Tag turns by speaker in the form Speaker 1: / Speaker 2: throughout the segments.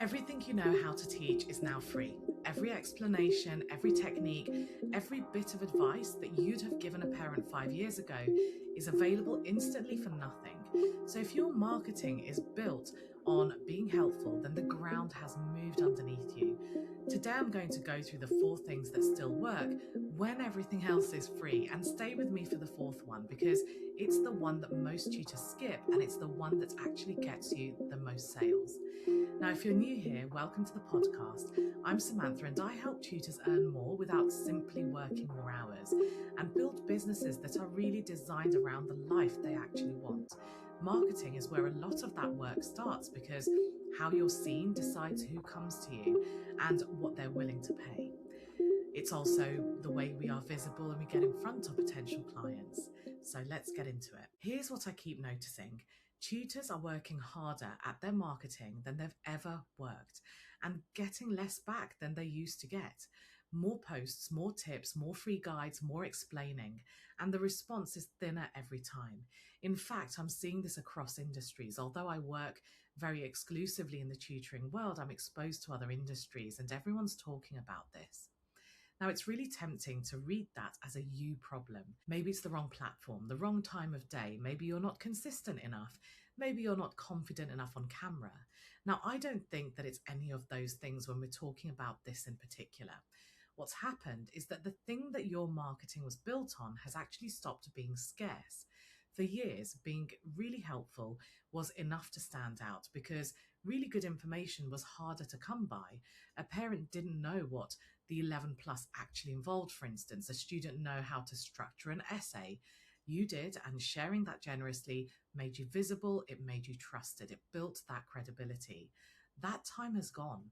Speaker 1: Everything you know how to teach is now free. Every explanation, every technique, every bit of advice that you'd have given a parent 5 years ago is available instantly for nothing. So if your marketing is built on being helpful, then the ground has moved underneath you. Today I'm going to go through the 4 things that still work when everything else is free, and stay with me for the 4th one because it's the one that most tutors skip and it's the one that actually gets you the most sales. Now, if you're new here, welcome to the podcast. I'm Samantha and I help tutors earn more without simply working more hours and build businesses that are really designed around the life they actually want. Marketing is where a lot of that work starts because how you're seen decides who comes to you and what they're willing to pay. It's also the way we are visible and we get in front of potential clients. So let's get into it. Here's what I keep noticing. Tutors are working harder at their marketing than they've ever worked and getting less back than they used to get. More posts, more tips, more free guides, more explaining, and the response is thinner every time. In fact, I'm seeing this across industries. Although I work very exclusively in the tutoring world, I'm exposed to other industries and everyone's talking about this. Now, it's really tempting to read that as a you problem. Maybe it's the wrong platform, the wrong time of day. Maybe you're not consistent enough. Maybe you're not confident enough on camera. Now, I don't think that it's any of those things when we're talking about this in particular. What's happened is that the thing that your marketing was built on has actually stopped being scarce. For years, being really helpful was enough to stand out because really good information was harder to come by. A parent didn't know what the 11 plus actually involved, for instance. A student know how to structure an essay. You did, and sharing that generously made you visible, it made you trusted, it built that credibility. That time has gone,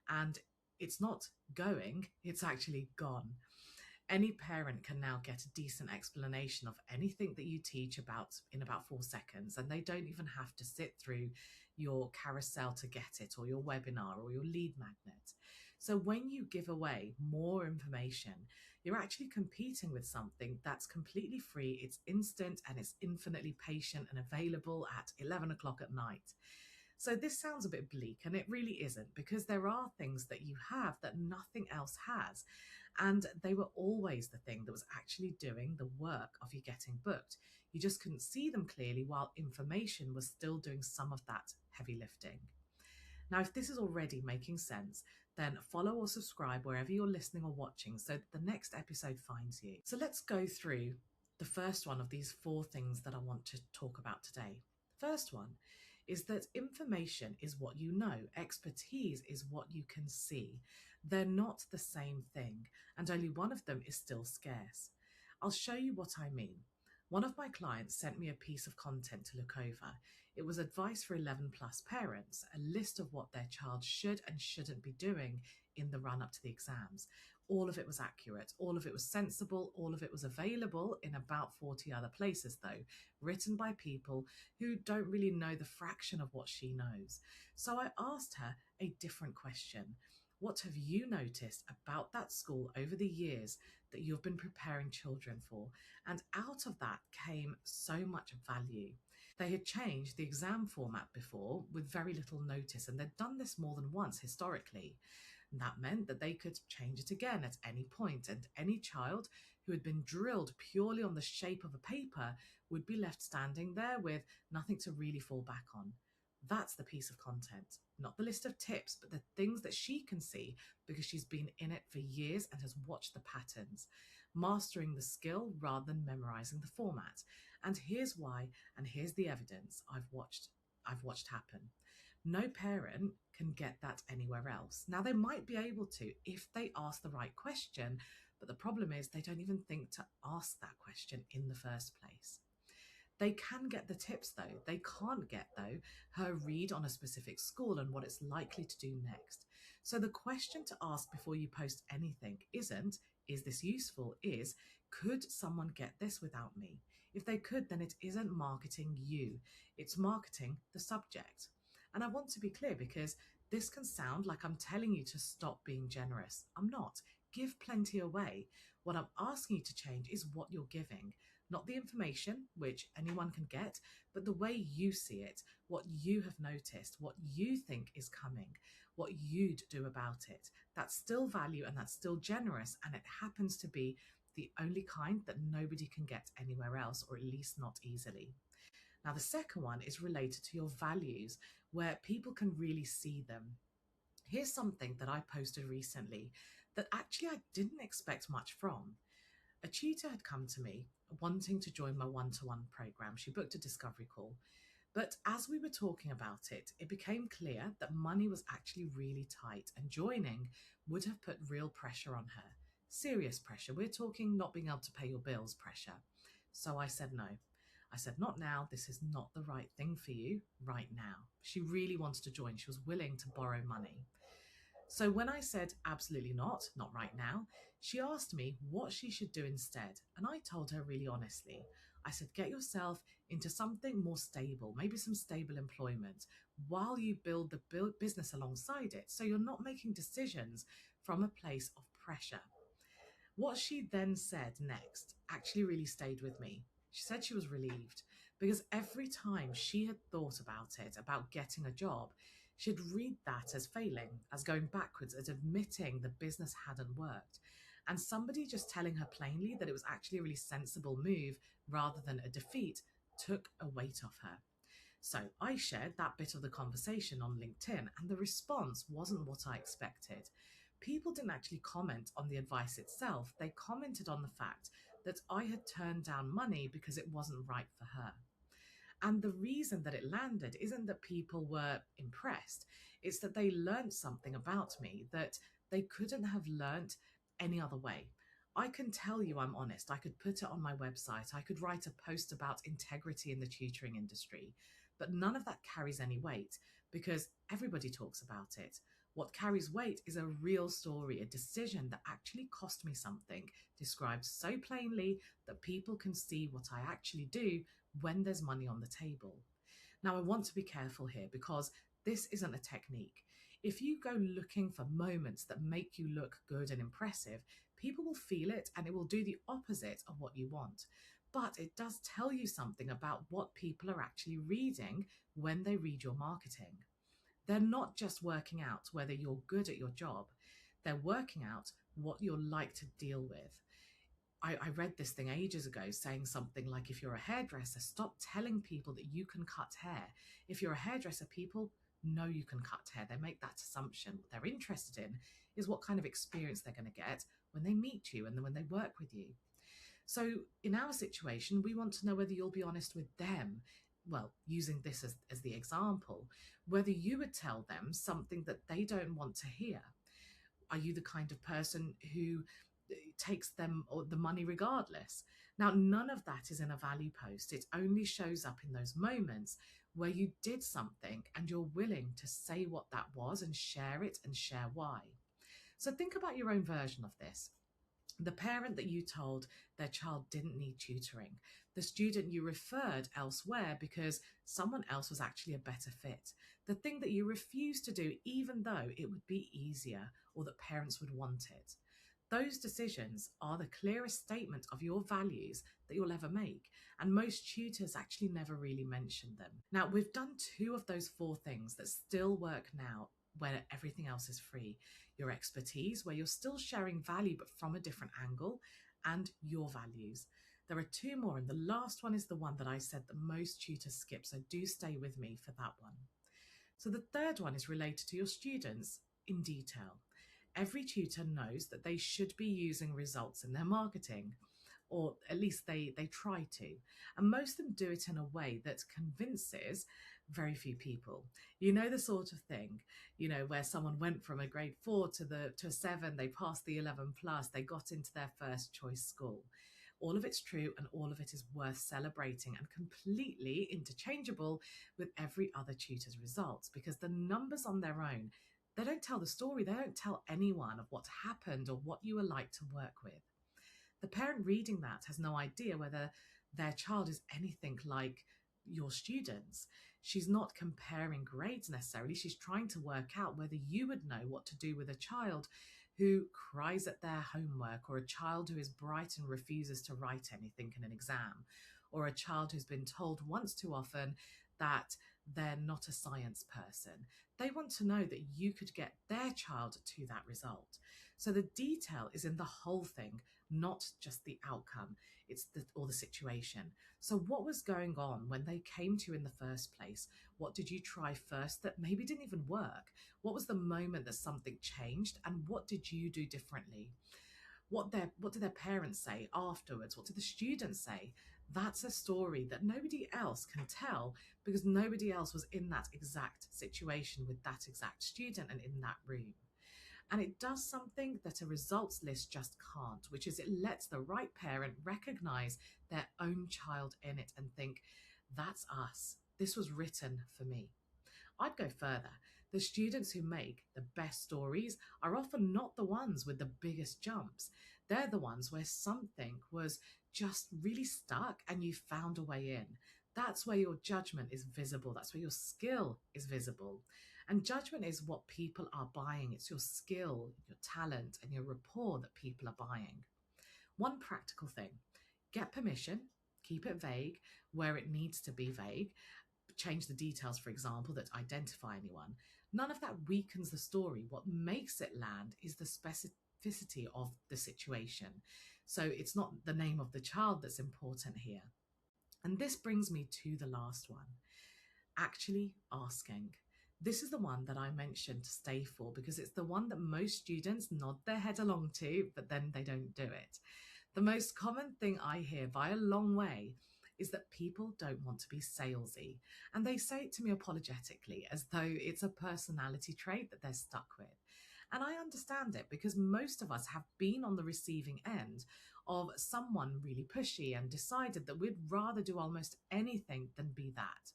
Speaker 1: and it's not going, it's actually gone. Any parent can now get a decent explanation of anything that you teach about in about 4 seconds, and they don't even have to sit through your carousel to get it, or your webinar, or your lead magnet. So when you give away more information, you're actually competing with something that's completely free, it's instant, and it's infinitely patient and available at 11 o'clock at night. So this sounds a bit bleak, and it really isn't, because there are things that you have that nothing else has. And they were always the thing that was actually doing the work of you getting booked. You just couldn't see them clearly while information was still doing some of that heavy lifting. Now, if this is already making sense, then follow or subscribe wherever you're listening or watching so that the next episode finds you. So let's go through the first one of these 4 things that I want to talk about today. First one is that information is what you know, expertise is what you can see. They're not the same thing, and only one of them is still scarce. I'll show you what I mean. One of my clients sent me a piece of content to look over. It was advice for 11 plus parents, a list of what their child should and shouldn't be doing in the run up to the exams. All of it was accurate, all of it was sensible, all of it was available in about 40 other places though, written by people who don't really know the fraction of what she knows. So I asked her a different question. What have you noticed about that school over the years that you've been preparing children for? And out of that came so much value. They had changed the exam format before with very little notice, and they'd done this more than once historically. And that meant that they could change it again at any point, and any child who had been drilled purely on the shape of a paper would be left standing there with nothing to really fall back on. That's the piece of content, not the list of tips, but the things that she can see because she's been in it for years and has watched the patterns, mastering the skill rather than memorizing the format. And here's why, and here's the evidence I've watched happen. No parent can get that anywhere else. Now, they might be able to if they ask the right question, but the problem is they don't even think to ask that question in the first place. They can get the tips though. They can't get though her read on a specific school and what it's likely to do next. So the question to ask before you post anything isn't, is this useful? Is, could someone get this without me? If they could, then it isn't marketing you. It's marketing the subject. And I want to be clear because this can sound like I'm telling you to stop being generous. I'm not. Give plenty away. What I'm asking you to change is what you're giving, not the information, which anyone can get, but the way you see it, what you have noticed, what you think is coming, what you'd do about it. That's still value and that's still generous, and it happens to be the only kind that nobody can get anywhere else, or at least not easily. Now, the second one is related to your values, where people can really see them. Here's something that I posted recently that actually I didn't expect much from. A tutor had come to me wanting to join my one-to-one program. She booked a discovery call. But as we were talking about it, it became clear that money was actually really tight, and joining would have put real pressure on her. Serious pressure. We're talking not being able to pay your bills pressure. So I said no. I said, not now. This is not the right thing for you right now. She really wanted to join. She was willing to borrow money. So when I said absolutely not right now, she asked me what she should do instead. And I told her really honestly. I said, get yourself into something more stable, maybe some stable employment, while you build the business alongside it. So you're not making decisions from a place of pressure. What she then said next actually really stayed with me. She said she was relieved because every time she had thought about it, about getting a job, she'd read that as failing, as going backwards, as admitting the business hadn't worked. And somebody just telling her plainly that it was actually a really sensible move rather than a defeat took a weight off her. So I shared that bit of the conversation on LinkedIn, and the response wasn't what I expected. People didn't actually comment on the advice itself. They commented on the fact that I had turned down money because it wasn't right for her. And the reason that it landed isn't that people were impressed, it's that they learned something about me that they couldn't have learnt any other way. I can tell you I'm honest. I could put it on my website. I could write a post about integrity in the tutoring industry, but none of that carries any weight because everybody talks about it. What carries weight is a real story, a decision that actually cost me something, described so plainly that people can see what I actually do when there's money on the table. Now, I want to be careful here because this isn't a technique. If you go looking for moments that make you look good and impressive, people will feel it and it will do the opposite of what you want. But it does tell you something about what people are actually reading when they read your marketing. They're not just working out whether you're good at your job, they're working out what you're like to deal with. I read this thing ages ago saying something like, if you're a hairdresser, stop telling people that you can cut hair. If you're a hairdresser, people know you can cut hair. They make that assumption. What they're interested in is what kind of experience they're going to get when they meet you and then when they work with you. So in our situation, we want to know whether you'll be honest with them. Well, using this as the example, whether you would tell them something that they don't want to hear. Are you the kind of person who takes them or the money regardless? Now, none of that is in a value post. It only shows up in those moments where you did something and you're willing to say what that was and share it and share why. So think about your own version of this. The parent that you told their child didn't need tutoring, the student you referred elsewhere because someone else was actually a better fit, the thing that you refused to do even though it would be easier or that parents would want it. Those decisions are the clearest statement of your values that you'll ever make, and most tutors actually never really mention them. Now, we've done 2 of those 4 things that still work now where everything else is free. Your expertise, where you're still sharing value but from a different angle, and your values. There are 2 more, and the last one is the one that I said that most tutors skip, so do stay with me for that one. So the third one is related to your students in detail. Every tutor knows that they should be using results in their marketing, or at least they try to. And most of them do it in a way that convinces very few people. You know, the sort of thing, where someone went from a grade 4 to a 7, they passed the 11 plus, they got into their first choice school. All of it's true and all of it is worth celebrating and completely interchangeable with every other tutor's results, because the numbers on their own, they don't tell the story. They don't tell anyone of what happened or what you were like to work with. The parent reading that has no idea whether their child is anything like your students. She's not comparing grades necessarily. She's trying to work out whether you would know what to do with a child who cries at their homework, or a child who is bright and refuses to write anything in an exam, or a child who's been told once too often that they're not a science person. They want to know that you could get their child to that result. So the detail is in the whole thing, not just the outcome. It's the situation. So what was going on when they came to you in the first place? What did you try first that maybe didn't even work? What was the moment that something changed, and what did you do differently? What did their parents say afterwards? What did the students say? That's a story that nobody else can tell because nobody else was in that exact situation with that exact student and in that room. And it does something that a results list just can't, which is it lets the right parent recognize their own child in it and think, that's us. This was written for me. I'd go further. The students who make the best stories are often not the ones with the biggest jumps. They're the ones where something was just really stuck and you found a way in. That's where your judgment is visible. That's where your skill is visible. And judgment is what people are buying. It's your skill, your talent, and your rapport that people are buying. One practical thing: get permission, keep it vague where it needs to be vague, change the details, for example, that identify anyone. None of that weakens the story. What makes it land is the specificity of the situation. So it's not the name of the child that's important here. And this brings me to the last one: actually asking. This is the one that I mentioned to stay for because it's the one that most students nod their head along to, but then they don't do it. The most common thing I hear by a long way is that people don't want to be salesy. And they say it to me apologetically as though it's a personality trait that they're stuck with. And I understand it because most of us have been on the receiving end of someone really pushy and decided that we'd rather do almost anything than be that.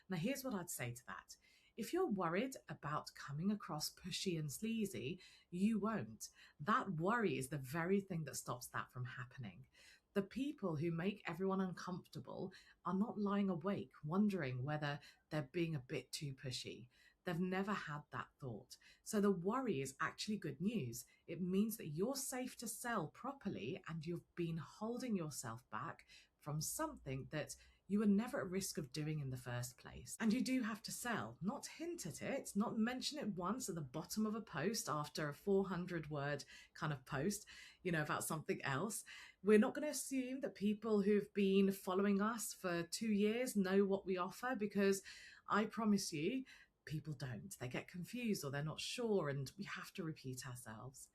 Speaker 1: Now, here's what I'd say to that. If you're worried about coming across pushy and sleazy, you won't. That worry is the very thing that stops that from happening. The people who make everyone uncomfortable are not lying awake wondering whether they're being a bit too pushy. They've never had that thought. So the worry is actually good news. It means that you're safe to sell properly and you've been holding yourself back from something that you were never at risk of doing in the first place. And you do have to sell, not hint at it, not mention it once at the bottom of a post after a 400-word kind of post, about something else. We're not going to assume that people who've been following us for 2 years know what we offer, because I promise you, people don't. They get confused or they're not sure, and we have to repeat ourselves.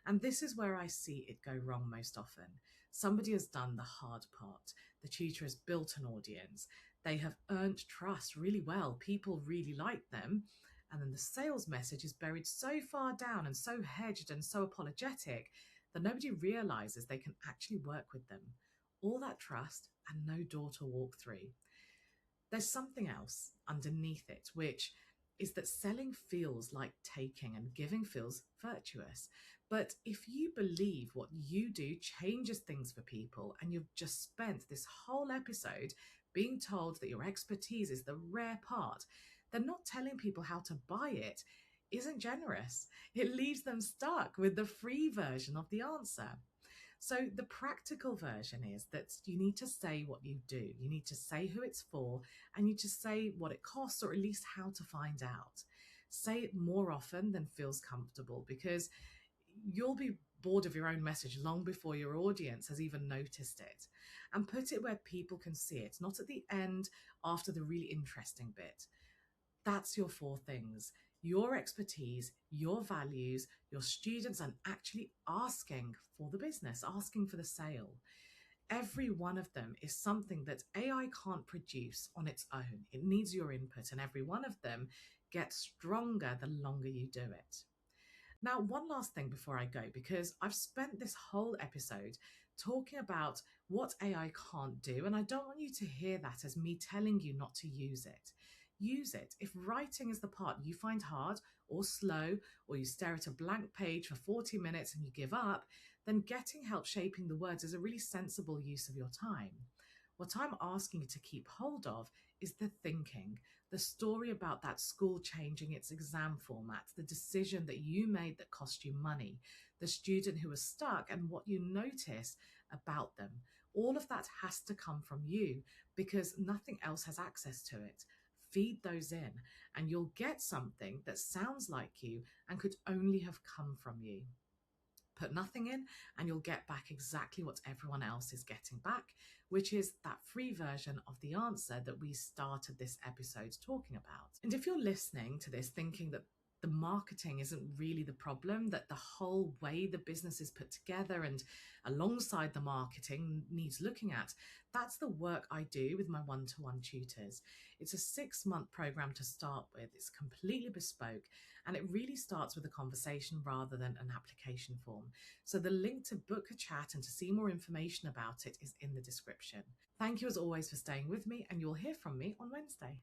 Speaker 1: And this is where I see it go wrong most often. Somebody has done the hard part. The tutor has built an audience. They have earned trust really well. People really like them. And then the sales message is buried so far down and so hedged and so apologetic that nobody realizes they can actually work with them. All that trust and no door to walk through. There's something else underneath it, which is that selling feels like taking and giving feels virtuous. But if you believe what you do changes things for people, and you've just spent this whole episode being told that your expertise is the rare part, then not telling people how to buy it isn't generous. It leaves them stuck with the free version of the answer. So the practical version is that you need to say what you do. You need to say who it's for, and you just say what it costs, or at least how to find out. Say it more often than feels comfortable, because you'll be bored of your own message long before your audience has even noticed it. And put it where people can see it, not at the end after the really interesting bit. That's your 4 things: your expertise, your values, your students, and actually asking for the business, asking for the sale. Every one of them is something that AI can't produce on its own. It needs your input, and every one of them gets stronger the longer you do it. Now, one last thing before I go, because I've spent this whole episode talking about what AI can't do, and I don't want you to hear that as me telling you not to use it. Use it. If writing is the part you find hard or slow, or you stare at a blank page for 40 minutes and you give up, then getting help shaping the words is a really sensible use of your time. What I'm asking you to keep hold of is the thinking, the story about that school changing its exam format, the decision that you made that cost you money, the student who was stuck and what you noticed about them. All of that has to come from you, because nothing else has access to it. Feed those in, and you'll get something that sounds like you and could only have come from you. Put nothing in, and you'll get back exactly what everyone else is getting back, which is that free version of the answer that we started this episode talking about. And if you're listening to this thinking that the marketing isn't really the problem, that the whole way the business is put together and alongside the marketing needs looking at, that's the work I do with my one-to-one tutors. It's a 6-month program to start with. It's completely bespoke, and it really starts with a conversation rather than an application form. So the link to book a chat and to see more information about it is in the description. Thank you as always for staying with me, and you'll hear from me on Wednesday.